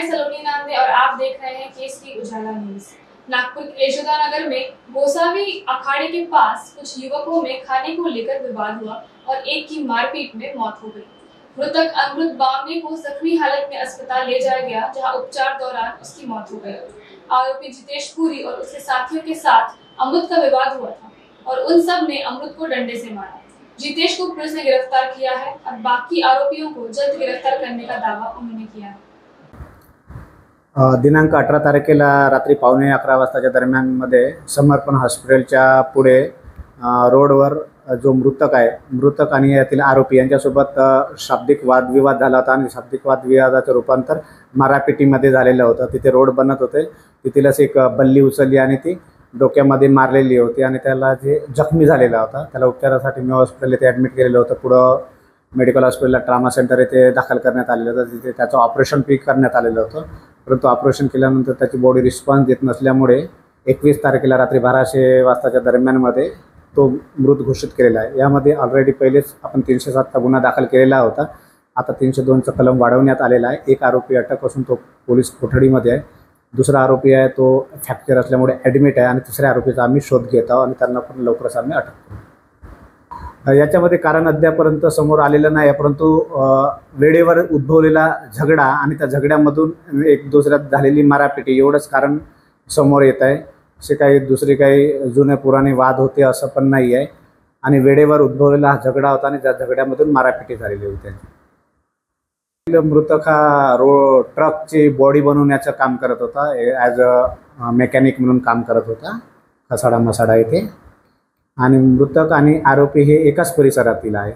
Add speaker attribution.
Speaker 1: मैं सलोनी नांदे और आप देख रहे हैं केसरी उजाला न्यूज। नागपुर के यशोदा नगर में गोसावी अखाड़े के पास कुछ युवकों में खाने को लेकर विवाद हुआ और एक की मारपीट में मौत हो गई। मृतक अमृत बामने को जख्मी हालत में अस्पताल ले जाया गया, जहां उपचार दौरान उसकी मौत हो गई। आरोपी जितेश पुरी और उसके साथियों के साथ अमृत का विवाद हुआ था और उन सब ने अमृत को डंडे से मारा। जितेश को पुलिस ने गिरफ्तार किया है और बाकी आरोपियों को जल्द गिरफ्तार करने का दावा उन्होंने किया है।
Speaker 2: दिनांक 18 तारखेला रात्री 11:15 वाजताच्या दरम्यानमध्ये समर्पण हॉस्पिटलच्या पुढे रोडवर जो मृतक आणि यातील आरोपी यांच्यासोबत शाब्दिक वादविवाद झाला होता आणि शाब्दिक वादविवादाचं रूपांतर मारापिटीमध्ये झालेलं होतं। तिथे रोड बनत होते, तिथेच एक बल्ली उचलली आणि ती डोक्यामध्ये मारलेली होती आणि त्याला जे जखमी झालेला होता त्याला उपचारासाठी मी हॉस्पिटल येथे ॲडमिट केलेलं होतं। पुढं मेडिकल हॉस्पिटलला ट्रामा सेंटर येथे दाखल करण्यात आलेलं होतं। तिथे त्याचं ऑपरेशन पी करण्यात आलेलं होतं, परंतु ऑपरेशन केल्यानंतर त्याची बॉडी रिस्पॉन्स देत नसल्यामुळे 21 तारखेला रात्री 12:00 वाजताच्या दरम्यानमध्ये तो मृत घोषित केलेला आहे। यामध्ये ऑलरेडी पहिलेच आपण 307 चा गुन्हा दाखल केलेला होता, आता 302 चा कलम वाढवण्यात आलेला आहे। एक आरोपी अटक असून तो पोलीस कोठडीमध्ये आहे, दुसरा आरोपी आहे तो फ्रॅक्चर असल्यामुळे ॲडमिट आहे आणि तिसऱ्या आरोपीचा आम्ही शोध घेत आहोत आणि त्यांना पण लवकरच आम्ही अटक करू। याच्यामध्ये कारण अद्यापर्यंत समोर आलेलं नाही, परंतु वेळेवर उद्भवलेला झगडा आणि त्या झगड्यामधून एक दुसऱ्यात झालेली मारापिटी एवढंच कारण समोर येत आहे। असे काही दुसरे काही जुने पुराणे वाद होते असं पण नाही आहे आणि वेळेवर उद्भवलेला हा झगडा होता आणि त्या झगड्यामधून मारापिटी झालेली होती। मृतक हा ट्रकची बॉडी बनवण्याचं काम करत होता, ॲज अ मेकॅनिक म्हणून काम करत होता खसाडा मसाडा येथे आणि मृतक आणि आरोपी हे एकाच परिसरातील आहे।